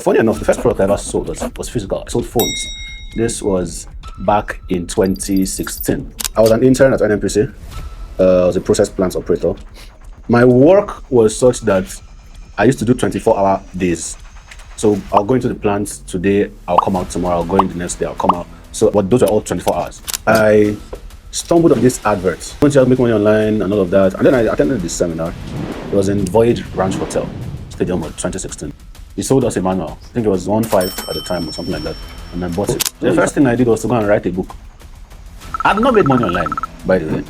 Funny enough, the first product I ever sold was physical. I sold phones. This was back in 2016. I was an intern at NMPC. I was a process plant operator. My work was such that I used to do 24-hour days. So I'll go into the plant today, I'll come out tomorrow, I'll go in the next day, I'll come out. So but those are all 24 hours. I stumbled on this advert. I went to make money online and all of that. And then I attended this seminar. It was in Voyage Ranch Hotel, Stadium Road, 2016. He sold us a manual. I think it was 1.5 at the time or something like that. And I bought it. The first thing I did was to go and write a book. I had not made money online, by the way.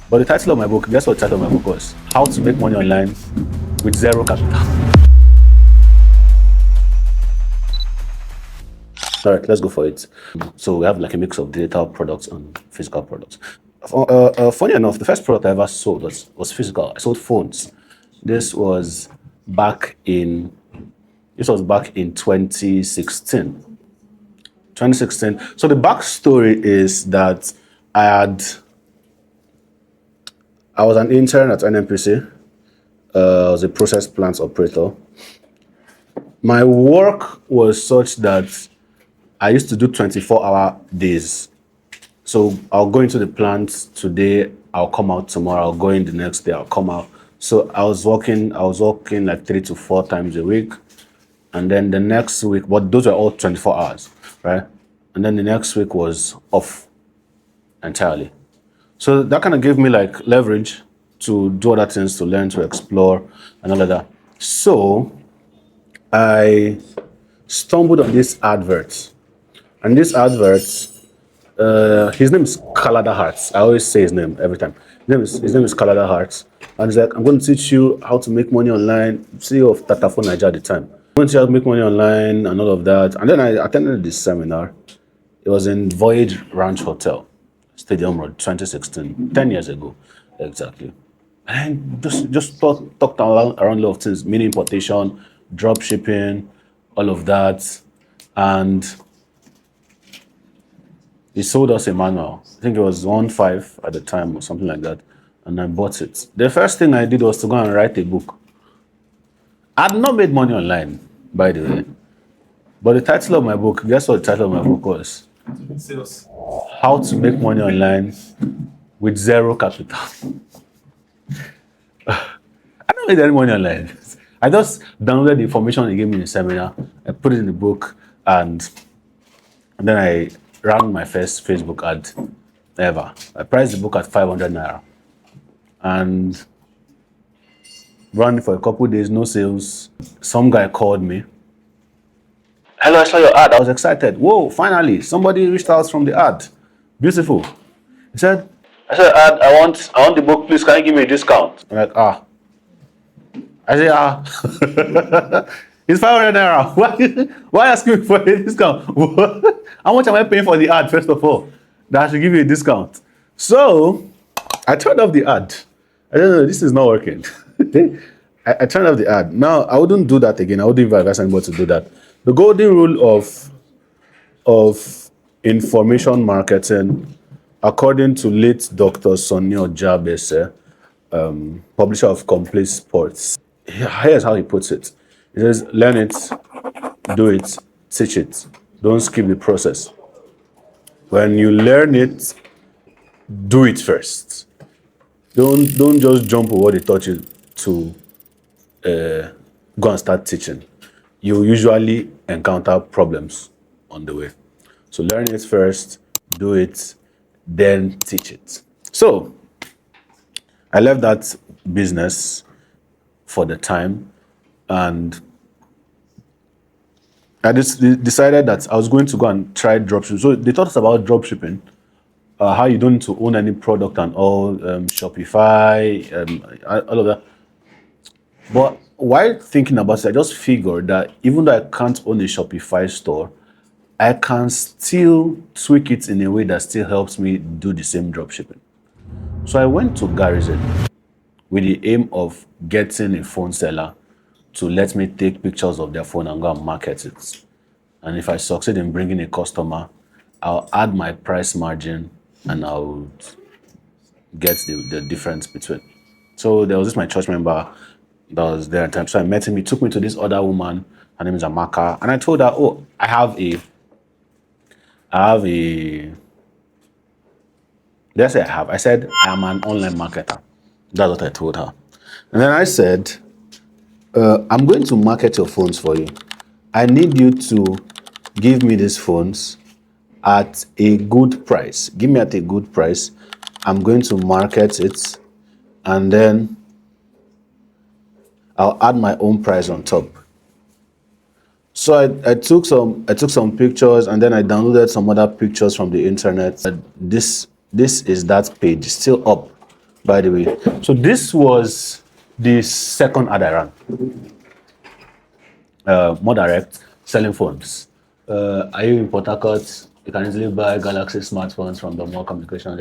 But the title of my book, guess what the title of my book was? How to Make Money Online with Zero Capital. All right, let's go for it. So we have like a mix of digital products and physical products. Funny enough, the first product I ever sold was physical. I sold phones. This was back in 2016. 2016. So the backstory is that I was an intern at NMPC. I was a process plant operator. My work was such that I used to do 24-hour days. So I'll go into the plant today, I'll come out tomorrow, I'll go in the next day, I'll come out. So I was working like 3 to 4 times a week. And then the next week, but those are all 24 hours, right? And then the next week was off entirely. So that kind of gave me like leverage to do other things, to learn, to explore, and all of that. So I stumbled on this advert. And this advert, his name is Kalada Hearts. I always say his name every time. His name is Kalada Hearts. And he's like, I'm going to teach you how to make money online. CEO of Tatafo Nigeria at the time. I'm going to teach you how to make money online and all of that. And then I attended this seminar. It was in Voyage Ranch Hotel, Stadium Road, 2016, 10 years ago, exactly. And just talked around a lot of things, mini importation, drop shipping, all of that. And he sold us a manual. I think it was 1.5 at the time or something like that. And I bought it. The first thing I did was to go and write a book. I had not made money online, by the way. But the title of my book, guess what the title of my book was? Sales. How to Make Money Online with Zero Capital. I don't make any money online. I just downloaded the information he gave me in the seminar. I put it in the book, and then I ran my first Facebook ad ever. I priced the book at 500 naira. And ran it for a couple of days, no sales. Some guy called me. Hello, I saw your ad. I was excited. Whoa, finally, somebody reached out from the ad. Beautiful. He said, ad, I want the book, please, can you give me a discount? I'm like, I say, it's 500 naira. Why asking me for a discount? How much am I paying for the ad, first of all, that I should give you a discount? So I turned off the ad. I don't know, this is not working. I turned off the ad. Now, I wouldn't do that again. I wouldn't even advise anybody to do that. The golden rule of information marketing, according to late Dr. Sonny Ojabese, publisher of Complete Sports, here's how he puts it. He says, learn it, do it, teach it. Don't skip the process. When you learn it, do it first. Don't just jump over the taught you to go and start teaching. You usually encounter problems on the way. So learn it first, do it, then teach it. So I left that business for the time, and I just decided that I was going to go and try dropshipping. So they taught us about dropshipping, how you don't need to own any product and all, Shopify, all of that. But while thinking about it, I just figured that even though I can't own a Shopify store, I can still tweak it in a way that still helps me do the same dropshipping. So I went to Garrison with the aim of getting a phone seller to let me take pictures of their phone and go and market it. And if I succeed in bringing a customer, I'll add my price margin and I would get the difference between. So there was this my church member. that was there at the time. So I met him. He took me to this other woman. Her name is Amaka. And I told her, oh, I have a, let's say I said, I am an online marketer. That's what I told her. And then I said, I'm going to market your phones for you. I need you to give me these phones at a good price. Give me at a good price. I'm going to market it, and then I'll add my own price on top. So I took some pictures, and then I downloaded some other pictures from the internet. This is that page, still up, by the way. So this was the second ad I ran. More direct, selling phones. Are you in Port Harcourt? You can easily buy Galaxy smartphones from the more communication.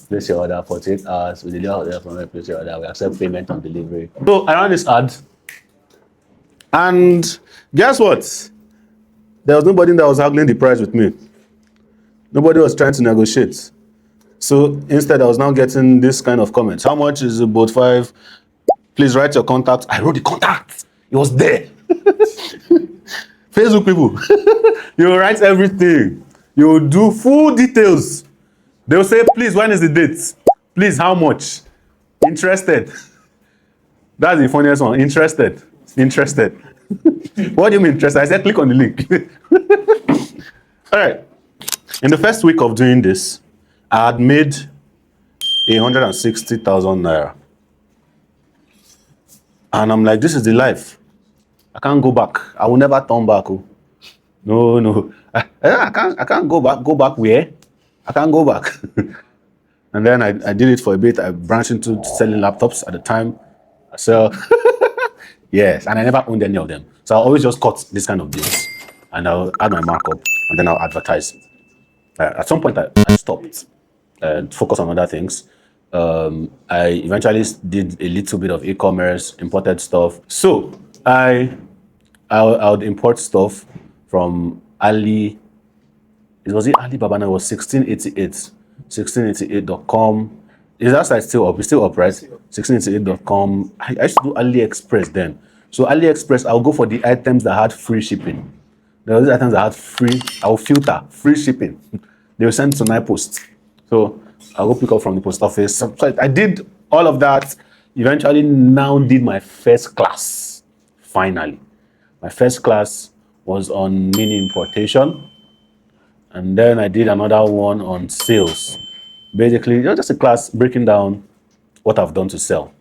Place your order 48 hours. We deliver order from where place your order. We accept payment on delivery. So I ran this ad, and guess what? There was nobody that was haggling the price with me. Nobody was trying to negotiate. So instead, I was now getting this kind of comments. How much is the boat 5? Please write your contact. I wrote the contact. It was there. Facebook people. You will write everything. You will do full details. They will say, please, when is the date? Please, how much? Interested. That's the funniest one. Interested. Interested. What do you mean interested? I said, click on the link. All right. In the first week of doing this, I had made 160,000 naira. And I'm like, this is the life. I can't go back. I will never turn back. Oh. No. I can't go back. Go back where? I can't go back. And then I did it for a bit. I branched into selling laptops at the time. I sell. Yes, and I never owned any of them. So I always just cut this kind of deals. And I'll add my markup, and then I'll advertise. At some point, I stopped and focused on other things. I eventually did a little bit of e-commerce, imported stuff. So I would import stuff from Ali. It was Alibaba. It was 1688. 1688.com. Is that site still up? It's still up, right? 1688.com. I used to do AliExpress then. So AliExpress, I'll go for the items that had free shipping. There were these items that had free. I'll filter free shipping. They will send to my post. So I'll go pick up from the post office. So I did all of that. Eventually, now did my first class. Finally, my first class was on mini importation. And then I did another one on sales. Basically, just a class breaking down what I've done to sell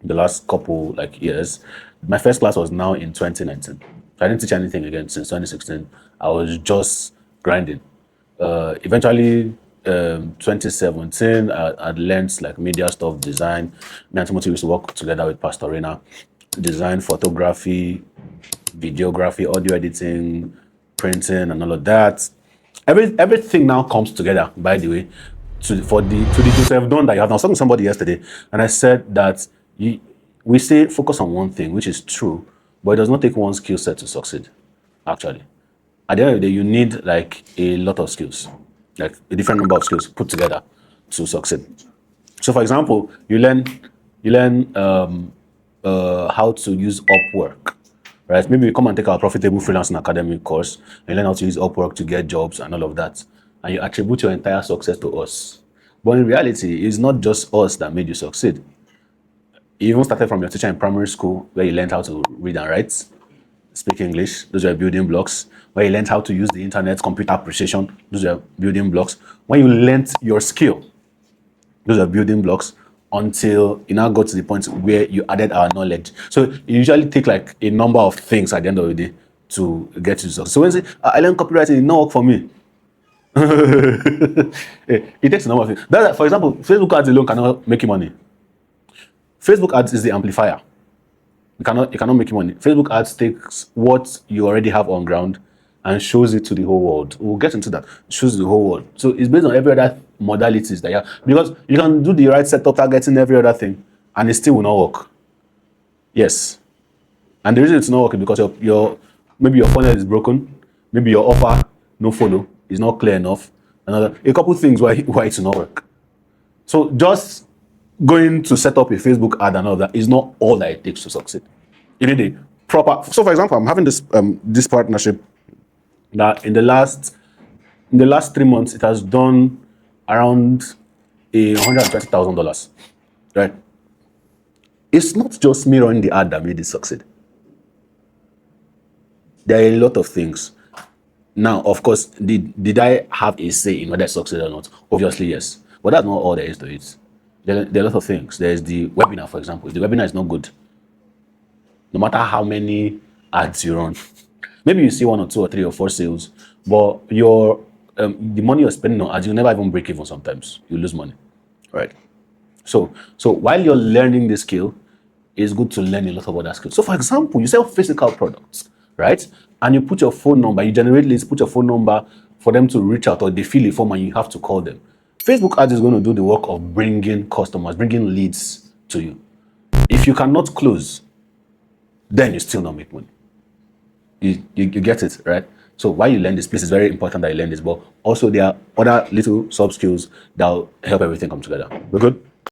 the last couple years. My first class was now in 2019. I didn't teach anything again since 2016. I was just grinding. Eventually, 2017, I'd learned media stuff, design. Me and Timothy used to work together with Pastorina. Design, photography, videography, audio editing, printing, and all of that. Everything now comes together, by the way, to the Joseph Don that you have. I was talking to somebody yesterday, and I said that we say focus on one thing, which is true, but it does not take one skill set to succeed, actually. At the end of the day, you need a lot of skills, a different number of skills put together to succeed. So, for example, you learn how to use Upwork, right? Maybe you come and take our Profitable Freelancing Academy course, and you learn how to use Upwork to get jobs and all of that, and you attribute your entire success to us. But in reality, it's not just us that made you succeed. You even started from your teacher in primary school, where you learned how to read and write, speak English. Those are building blocks. Where you learned how to use the internet, computer appreciation. Those are building blocks. When you learned your skill, those are building blocks, until you now got to the point where you added our knowledge. So you usually take a number of things at the end of the day to get to success. So when you say, I learned copywriting, it not work for me. It takes a number of things. For example, Facebook ads alone cannot make you money. Facebook ads is the amplifier. It cannot make you money. Facebook ads takes what you already have on ground and shows it to the whole world. We'll get into that. It shows the whole world. So it's based on every other modalities that you have. Because you can do the right setup, targeting every other thing, and it still will not work. Yes. And the reason it's not working because maybe your funnel is broken, maybe your offer no follow is not clear enough. A couple things why it will not work. So just going to set up a Facebook ad and all that is not all that it takes to succeed. You need a proper. So, for example, I'm having this partnership that in the last 3 months it has done around $120,000. Right? It's not just me running the ad that made it succeed. There are a lot of things. Now, of course, did I have a say in whether it succeeded or not? Obviously, yes. But that's not all there is to it. There are a lot of things. There's the webinar, for example. If the webinar is not good, no matter how many ads you run, maybe you see 1 or 2 or 3 or 4 sales, but your the money you're spending on ads, you never even break even sometimes. You lose money, right? So while you're learning this skill, it's good to learn a lot of other skills. So for example, you sell physical products, right? And you put your phone number, you generate leads, put your phone number for them to reach out, or they fill a form and you have to call them. Facebook ads is going to do the work of bringing customers, bringing leads to you. If you cannot close, then you still not make money. You get it, right? So while you learn this, please, it's very important that you learn this, but also there are other little sub skills that will help everything come together. We're good?